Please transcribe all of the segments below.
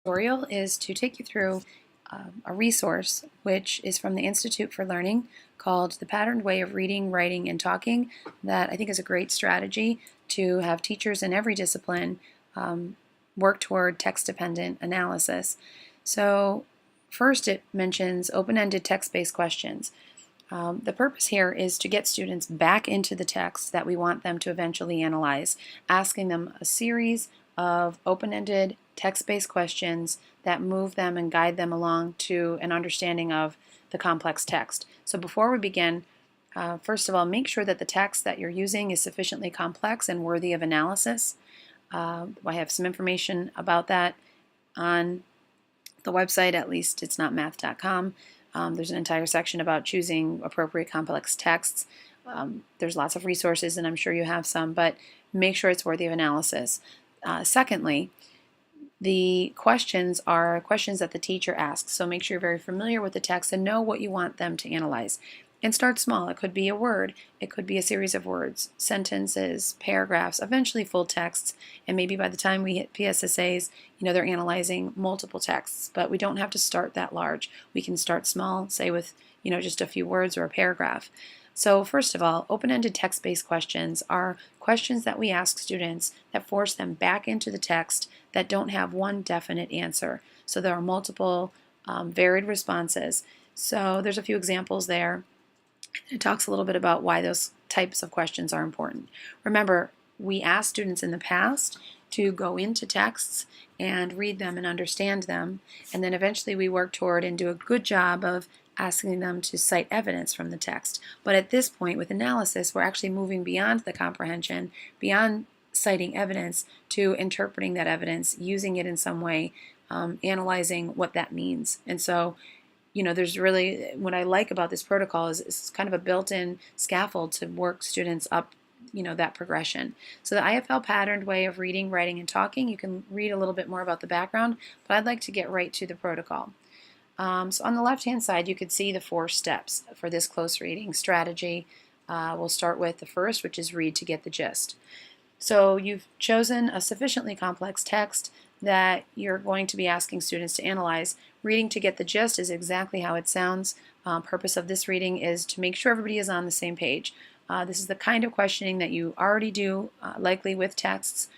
Tutorial is to take you through a resource which is from the Institute for Learning called The Patterned Way of Reading, Writing, and Talking that I think is a great strategy to have teachers in every discipline work toward text-dependent analysis. So first it mentions open-ended text-based questions. The purpose here is to get students back into the text that we want them to eventually analyze, asking them a series of open-ended text-based questions that move them and guide them along to an understanding of the complex text. So before we begin, first of all, make sure that the text that you're using is sufficiently complex and worthy of analysis. I have some information about that on the website, at least it's not math.com. There's an entire section about choosing appropriate complex texts. There's lots of resources, and I'm sure you have some, but make sure it's worthy of analysis. Secondly, the questions are questions that the teacher asks, so make sure you're very familiar with the text and know what you want them to analyze. And start small. It could be a word, it could be a series of words, sentences, paragraphs, eventually full texts, and maybe by the time we hit PSSAs, they're analyzing multiple texts, but we don't have to start that large. We can start small, say with, just a few words or a paragraph. So first of all, open-ended text-based questions are questions that we ask students that force them back into the text that don't have one definite answer. So there are multiple varied responses. So there's a few examples there. It talks a little bit about why those types of questions are important. Remember, we asked students in the past to go into texts and read them and understand them, and then eventually we work toward and do a good job of asking them to cite evidence from the text. But at this point, with analysis, we're actually moving beyond the comprehension, beyond citing evidence, to interpreting that evidence, using it in some way, analyzing what that means. And so there's really, what I like about this protocol is it's kind of a built-in scaffold to work students up, that progression. So the IFL Patterned Way of Reading, Writing, and Talking, you can read a little bit more about the background, but I'd like to get right to the protocol. So on the left-hand side, you could see the 4 steps for this close reading strategy. We'll start with the first, which is read to get the gist. So you've chosen a sufficiently complex text that you're going to be asking students to analyze. Reading to get the gist is exactly how it sounds. Purpose of this reading is to make sure everybody is on the same page. This is the kind of questioning that you already do, likely with texts.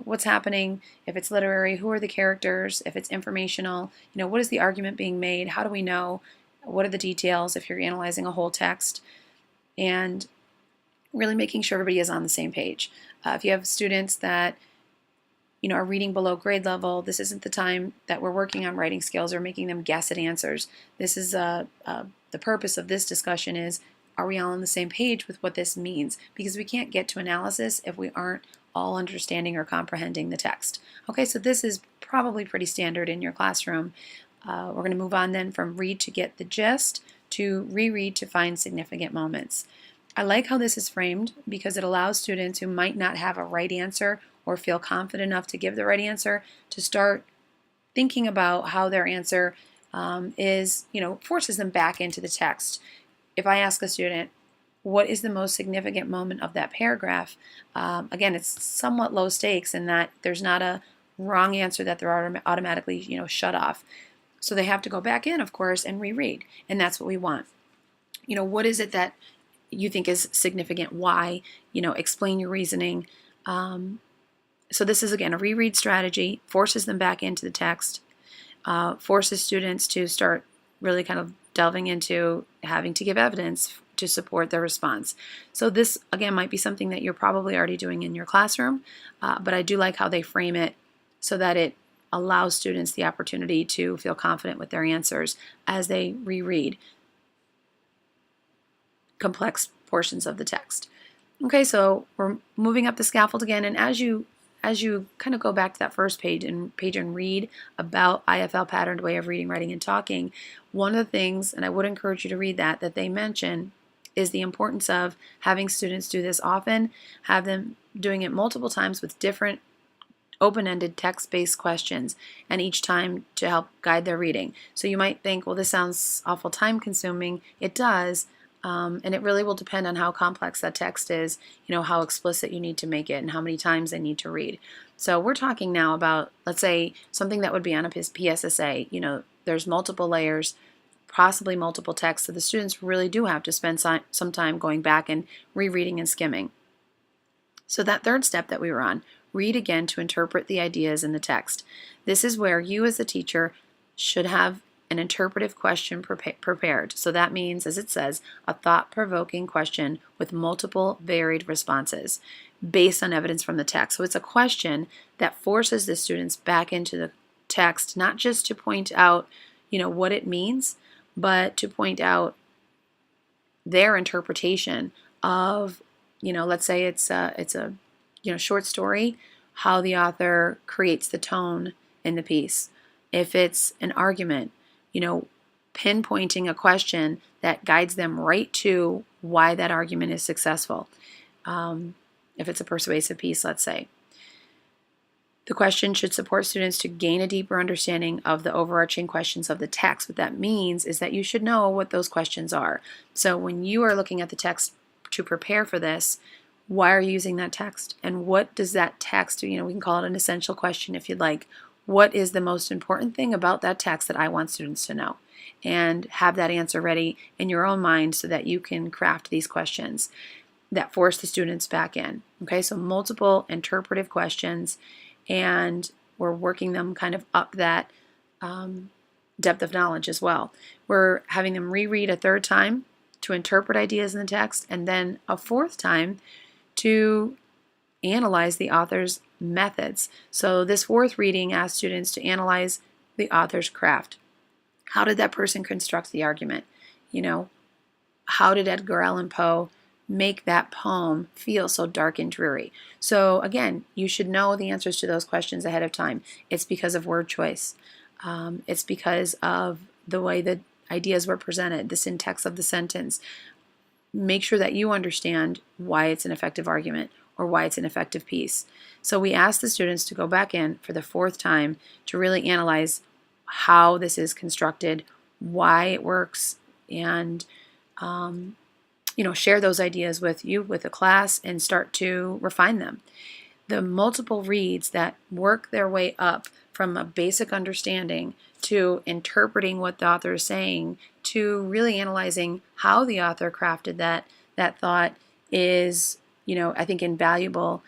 What's happening? If it's literary, who are the characters? If it's informational, what is the argument being made? How do we know? What are the details if you're analyzing a whole text? And really making sure everybody is on the same page. If you have students that are reading below grade level, this isn't the time that we're working on writing skills or making them guess at answers. This is the purpose of this discussion is, are we all on the same page with what this means? Because we can't get to analysis if we aren't all understanding or comprehending the text. Okay, so this is probably pretty standard in your classroom. We're going to move on then from read to get the gist to reread to find significant moments. I like how this is framed because it allows students who might not have a right answer or feel confident enough to give the right answer to start thinking about how their answer forces them back into the text. If I ask a student, what is the most significant moment of that paragraph? Again, it's somewhat low stakes in that there's not a wrong answer that they're automatically shut off. So they have to go back in, of course, and reread, and that's what we want. What is it that you think is significant? Why? Explain your reasoning. So this is, again, a reread strategy, forces them back into the text, forces students to start really kind of delving into having to give evidence to support their response. So this, again, might be something that you're probably already doing in your classroom, but I do like how they frame it so that it allows students the opportunity to feel confident with their answers as they reread complex portions of the text. Okay, so we're moving up the scaffold again, and as you kind of go back to that first page and read about IFL Patterned Way of Reading, Writing, and Talking, one of the things, and I would encourage you to read that they mention is the importance of having students do this often, have them doing it multiple times with different open-ended text-based questions, and each time to help guide their reading. So you might think, well, this sounds awful time-consuming. It does, And it really will depend on how complex that text is, how explicit you need to make it and how many times they need to read. So we're talking now about, let's say, something that would be on a PSSA. There's multiple layers, possibly multiple texts, so the students really do have to spend some time going back and rereading and skimming. So that third step that we were on, read again to interpret the ideas in the text. This is where you as a teacher should have an interpretive question prepared. So that means, as it says, a thought-provoking question with multiple varied responses based on evidence from the text. So it's a question that forces the students back into the text, not just to point out, what it means, but to point out their interpretation of, let's say it's a short story, how the author creates the tone in the piece. If it's an argument, pinpointing a question that guides them right to why that argument is successful. If it's a persuasive piece, let's say. The question should support students to gain a deeper understanding of the overarching questions of the text. What that means is that you should know what those questions are. So when you are looking at the text to prepare for this, why are you using that text? And what does that text, we can call it an essential question if you'd like. What is the most important thing about that text that I want students to know? And have that answer ready in your own mind so that you can craft these questions that force the students back in. Okay, so multiple interpretive questions, and we're working them kind of up that depth of knowledge as well. We're having them reread a third time to interpret ideas in the text, and then a fourth time to analyze the author's methods. So this fourth reading asks students to analyze the author's craft. How did that person construct the argument? How did Edgar Allan Poe make that poem feel so dark and dreary? So again, you should know the answers to those questions ahead of time. It's because of word choice. It's because of the way the ideas were presented, the syntax of the sentence. Make sure that you understand why it's an effective argument or why it's an effective piece. So we ask the students to go back in for the fourth time to really analyze how this is constructed, why it works, and share those ideas with the class and start to refine them. The multiple reads that work their way up from a basic understanding to interpreting what the author is saying to really analyzing how the author crafted that thought is, I think invaluable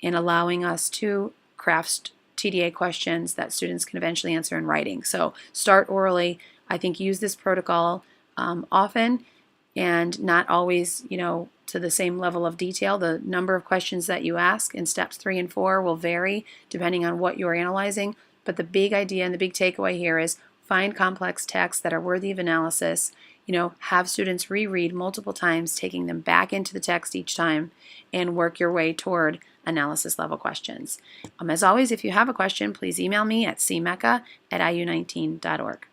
in allowing us to craft TDA questions that students can eventually answer in writing. So start orally. I think use this protocol often, and not always, to the same level of detail. The number of questions that you ask in steps 3 and 4 will vary depending on what you're analyzing. But the big idea and the big takeaway here is find complex texts that are worthy of analysis. Have students reread multiple times, taking them back into the text each time, and work your way toward analysis level questions. As always, if you have a question, please email me at cmecca@iu19.org.